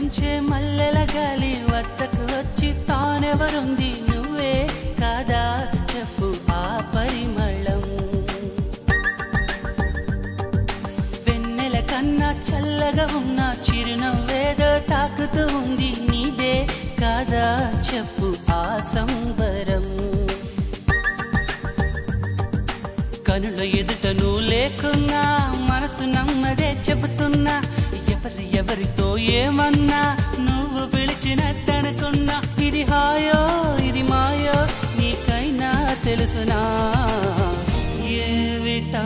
ముంచే మల్లెల గాలి వద్దకు వచ్చి తానెవరుంది నువ్వే కాదా చెప్పు ఆ పరిమళం వెన్నెల కన్నా చల్లగా ఉన్న చిరునవ్వేదో తాకుతూ ఉంది నీదే కాదా చెప్పు ఆ సంబరం కనుల ఎదుట నువ్వు లేకున్నా మనసు నమ్మదే చెబుతున్నా ఎవరితో ఏమన్నా నువ్వు పిలిచినట్టనుకున్నా ఇది హాయో ఇది మాయో నీకైనా తెలుసునా ఏమిటో